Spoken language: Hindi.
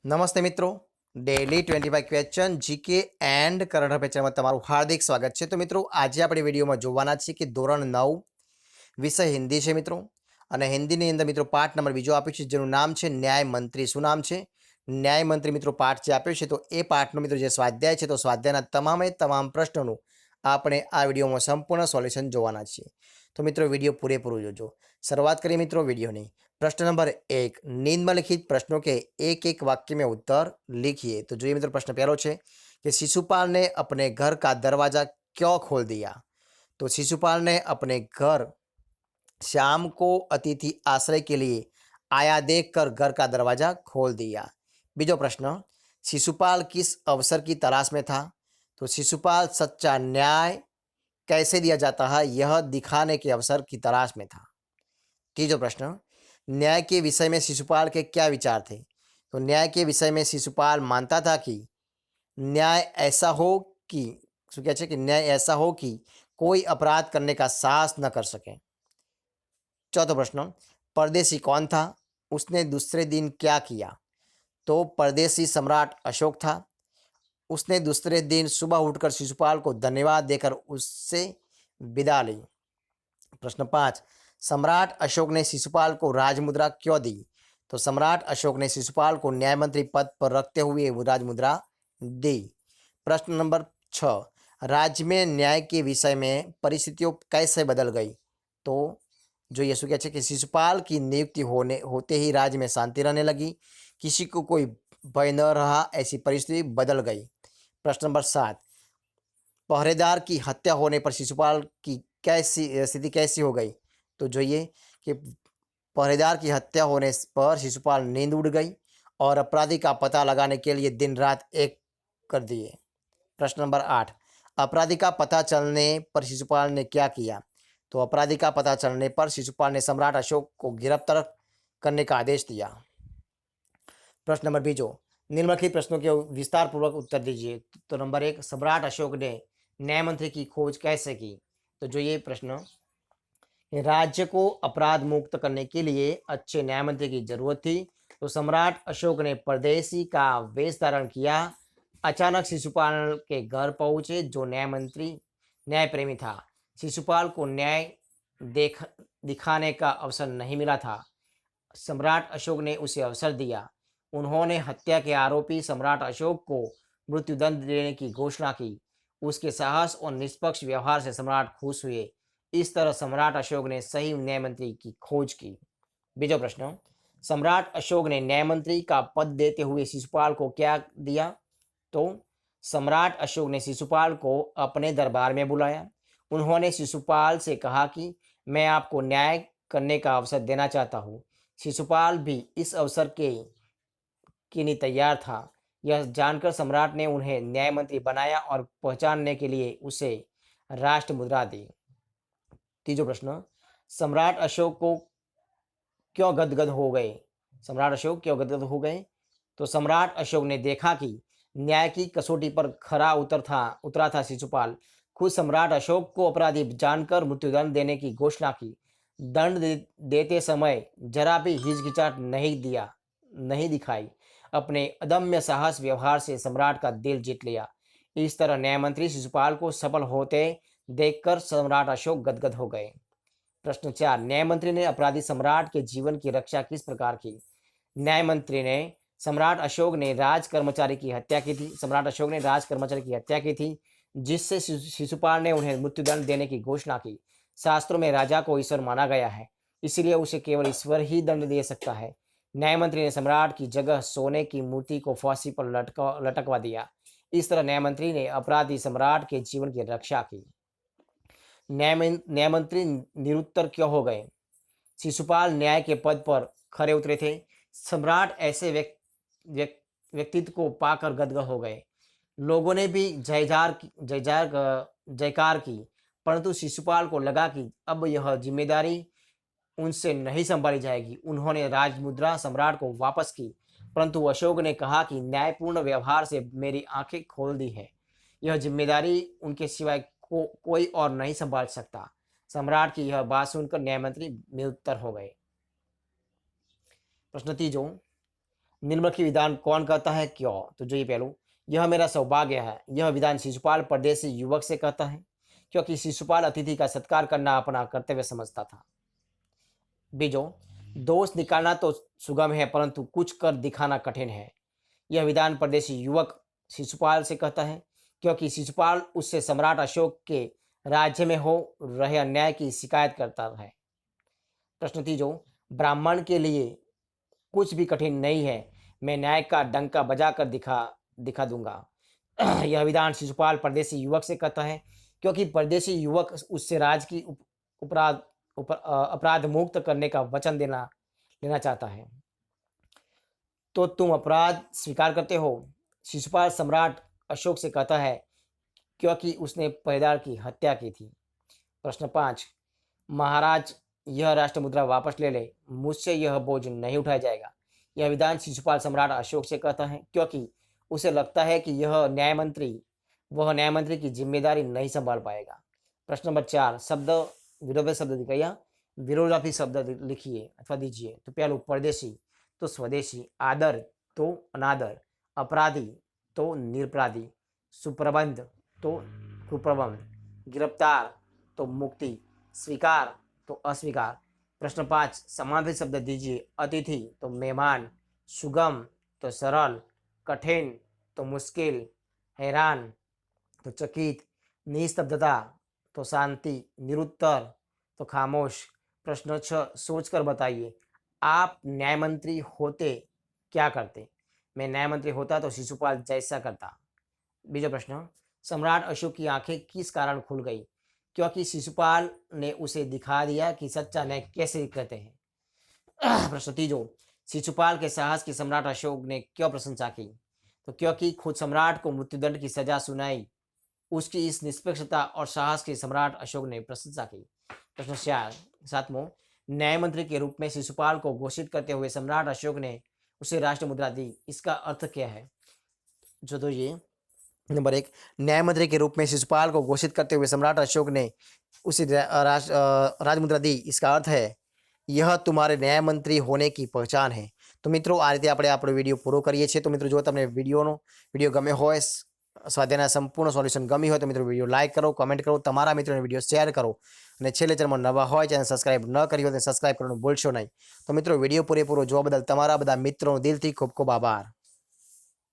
નમસ્તે મિત્રો, daily 25 question GK and current અફેર્સમાં તમારું હાર્દિક સ્વાગત છે. તો મિત્રો આજે આપણે વિડીયોમાં જોવાના છીએ કે ધોરણ 9 વિષય હિન્દી છે મિત્રો. અને હિન્દીની અંદર મિત્રો પાઠ નંબર બીજો આપ્યું છે જેનું નામ છે ન્યાય મંત્રી. શું નામ છે? ન્યાય મંત્રી મિત્રો પાઠ જે આપ્યો છે તો એ પાઠનો મિત્રો જે સ્વાધ્યાય છે તો સ્વાધ્યાયના તમામ પ્રશ્નોનું આપણે આ વિડીયોમાં સંપૂર્ણ સોલ્યુશન જોવાના છીએ. તો મિત્રો વિડીયો પૂરેપૂરો જોજો. શરૂઆત કરીએ મિત્રો વિડીયોની. प्रश्न नंबर 1, निम्नलिखित प्रश्नों के एक एक वाक्य में उत्तर लिखिए. तो जो मित्र प्रश्न पहलो है कि शिशुपाल ने अपने घर का दरवाजा क्यों खोल दिया? तो शिशुपाल ने अपने घर शाम को अतिथि आश्रय के लिए आया देखकर घर का दरवाजा खोल दिया. बीजो प्रश्न, शिशुपाल किस अवसर की तलाश में था? तो शिशुपाल सच्चा न्याय कैसे दिया जाता है यह दिखाने के अवसर की तलाश में था. तीजो प्रश्न, न्याय के विषय में शिशुपाल के क्या विचार थे? तो न्याय के विषय में शिशुपाल मानता था कि न्याय ऐसा हो कि न्याय ऐसा हो कि कोई अपराध करने का साहस न कर सके. चौथा प्रश्न, परदेशी कौन था? उसने दूसरे दिन क्या किया? तो परदेशी सम्राट अशोक था. उसने दूसरे दिन सुबह उठकर शिशुपाल को धन्यवाद देकर उससे विदा ली. प्रश्न 5, सम्राट अशोक ने शिशुपाल को राजमुद्रा क्यों दी? तो सम्राट अशोक ने शिशुपाल को न्याय मंत्री पद पर रखते हुए वो राजमुद्रा दी. प्रश्न नंबर 6, राज्य में न्याय के विषय में परिस्थितियों कैसे बदल गई? तो जो ये क्या है कि शिशुपाल की नियुक्ति होते ही राज्य में शांति रहने लगी, किसी को कोई भय न रहा, ऐसी परिस्थिति बदल गई. प्रश्न नंबर 7, पहरेदार की हत्या होने पर शिशुपाल की स्थिति कैसी हो गई? तो જોઈએ कि पहरेदार की हत्या होने पर शिशुपाल नींद उड़ गई और अपराधी का पता लगाने के लिए दिन रात एक कर दिए. प्रश्न नंबर 8, अपराधी का पता चलने पर शिशुपाल ने क्या किया? तो अपराधी का पता चलने पर शिशुपाल ने सम्राट अशोक को गिरफ्तार करने का आदेश दिया. प्रश्न नंबर 2, निम्नलिखित प्रश्नों के विस्तार पूर्वक उत्तर दीजिए. तो नंबर 1, सम्राट अशोक ने न्याय मंत्री की खोज कैसे की? तो जो ये प्रश्न, राज्य को अपराध मुक्त करने के लिए अच्छे न्याय मंत्री की जरूरत थी. तो सम्राट अशोक ने परदेशी का वेश धारण किया. अचानक शिशुपाल के घर पहुंचे जो न्याय मंत्री न्याय प्रेमी था. शिशुपाल को न्याय दिखाने का अवसर नहीं मिला था. सम्राट अशोक ने उसे अवसर दिया. उन्होंने हत्या के आरोपी सम्राट अशोक को मृत्युदंड देने की घोषणा की. उसके साहस और निष्पक्ष व्यवहार से सम्राट खुश हुए. इस तरह सम्राट अशोक ने सही न्याय मंत्री की खोज की. बीजो प्रश्न, सम्राट अशोक ने न्याय मंत्री का पद देते हुए शिशुपाल को क्या दिया? तो सम्राट अशोक ने शिशुपाल को अपने दरबार में बुलाया. उन्होंने शिशुपाल से कहा कि मैं आपको न्याय करने का अवसर देना चाहता हूँ. शिशुपाल भी इस अवसर के लिए तैयार था. यह जानकर सम्राट ने उन्हें न्याय मंत्री बनाया और पहचानने के लिए उसे राष्ट्र मुद्रा दी. तीजो प्रश्न, सम्राट अशोक को क्यों गदगद हो गए? सम्राट अशोक क्यों गदगद हो गए? तो सम्राट अशोक ने देखा कि न्याय की कसौटी पर खरा उतरा था शिशुपाल. खुद सम्राट अशोक को अपराधी जानकर मृत्युदंड देने की घोषणा की. देते समय जरा भी हिचकिचाहट नहीं दिखाई. अपने अदम्य साहस व्यवहार से सम्राट का दिल जीत लिया. इस तरह न्याय मंत्री शिशुपाल को सफल होते देखकर सम्राट अशोक गदगद हो गए. प्रश्न 4, न्याय मंत्री ने अपराधी सम्राट के जीवन की रक्षा किस प्रकार की? न्याय मंत्री ने सम्राट अशोक ने राज कर्मचारी की हत्या की थी. सम्राट अशोक ने राज कर्मचारी की हत्या की थी जिससे शिशुपाल ने उन्हें मृत्युदंड देने की घोषणा की. शास्त्रों में राजा को ईश्वर माना गया है, इसलिए उसे केवल ईश्वर ही दंड दे सकता है. न्याय मंत्री ने सम्राट की जगह सोने की मूर्ति को फांसी पर लटकवा दिया. इस तरह न्याय मंत्री ने अपराधी सम्राट के जीवन की रक्षा की. न्याय मंत्री निरुत्तर क्यों हो गए? शिशुपाल न्याय के पद पर खरे उतरे थे. सम्राट ऐसे व्यक्तित्व को पाकर गदगद हो गए. लोगों ने भी जयकार की, परंतु शिशुपाल को लगा कि अब यह जिम्मेदारी उनसे नहीं संभाली जाएगी. उन्होंने राजमुद्रा सम्राट को वापस की, परंतु अशोक ने कहा कि न्यायपूर्ण व्यवहार से मेरी आंखें खोल दी है. यह जिम्मेदारी उनके सिवाय कोई और नहीं संभाल सकता. सम्राट की यह बात सुनकर न्याय मंत्री निरुत्तर हो गए. प्रश्न तीजो, निम्नलिखित विधान कौन कहता है, क्यों? तो जो ये पहलू, यह मेरा सौभाग्य है, यह विधान शिशुपाल परदेसी युवक से कहता है क्योंकि शिशुपाल अतिथि का सत्कार करना अपना कर्तव्य समझता था। बीजो, दोष निकालना तो सुगम है परंतु कुछ कर दिखाना कठिन है। यह विधान परदेशी युवक शिशुपाल से कहता है क्योंकि शिशुपाल उससे सम्राट अशोक के राज्य में हो रहे अन्याय की शिकायत करता है। प्रश्न तीजो, ब्राह्मण के लिए कुछ भी कठिन नहीं है, मैं न्याय का डंका बजा कर दिखा दिखा दूंगा। यह विधान शिशुपाल परदेशी युवक से कहता है क्योंकि परदेशी युवक उससे राज की उपराध अपराध मुक्त करने का वचन लेना चाहता है। तो तुम अपराध स्वीकार करते हो? शिशुपाल सम्राट अशोक से कहता है क्योंकि उसने पहरेदार की हत्या की थी। प्रश्न 5, महाराज यह राष्ट्र मुद्रा वापस ले ले, मुझसे यह बोझ नहीं उठाया जाएगा। यह विधान शिशुपाल सम्राट अशोक से कहता है क्योंकि उसे लगता है कि वह न्याय मंत्री की जिम्मेदारी नहीं संभाल पाएगा। प्रश्न नंबर 4, विरोधी शब्द दिखाइए, विरोधार्थी शब्द लिखिए अथवा दीजिए। तो पहलू परदेशी तो स्वदेशी, आदर तो अनादर, अपराधी तो निरपराधी, सुप्रबंध तो कुप्रबंध, गिरफ्तार तो मुक्ति, स्वीकार तो अस्वीकार। प्रश्न 5, समानार्थी शब्द दीजिए। अतिथि तो मेहमान, सुगम तो सरल, कठिन तो मुश्किल, हैरान तो चकित, निस्तब्धता तो शांति, निरुत्तर तो खामोश। प्रश्न 6, सोचकर बताइए, आप न्याय मंत्री होते क्या करते? मैं न्याय मंत्री होता तो शिशुपाल जैसा करता। बीजा प्रश्न, सम्राट अशोक की आंखें किस कारण खुल गई? क्योंकि शिशुपाल ने उसे दिखा दिया कि सच्चा न्याय कैसे कहते हैं। प्रश्न तीजो, शिशुपाल के साहस की सम्राट अशोक ने क्यों प्रशंसा की? तो क्योंकि खुद सम्राट को मृत्युदंड की सजा सुनाई, उसकी इस निष्पक्षता और साहस की सम्राट अशोक ने प्रशंसा की। प्रश्न 7वां, न्याय मंत्री के रूप में शिशुपाल को घोषित करते हुए सम्राट अशोक ने उसे राष्ट्र मुद्रा दी, इसका अर्थ क्या है? जो तो ये नंबर 1, न्याय मंत्री के रूप में शिशुपाल को घोषित करते हुए सम्राट अशोक ने उसे राजमुद्रा दी, इसका अर्थ है यह तुम्हारे न्याय मंत्री होने की पहचान है। तो मित्रों आ रीते આપણે આપણો વિડીયો પૂરો કરીએ છીએ। તો મિત્રો જો તમને વિડીયો ગમે હોય, સ્વાધ્યાયના સંપૂર્ણ સોલ્યુશન ગમી હોય તો મિત્રો વિડીયો લાઇક કરો, કમેન્ટ કરો, તમારા મિત્રોને વિડીયો શેર કરો અને છેલ્લે ચેનલમાં નવા હોય ચેનલ સબસ્ક્રાઇબ ન કરી હોય તો સબસ્ક્રાઇબ કરવાનું ભૂલશો નહીં। તો મિત્રો વિડીયો પૂરેપૂરો જોવા બદલ તમારા બધા મિત્રોનો દિલથી ખૂબ ખૂબ આભાર।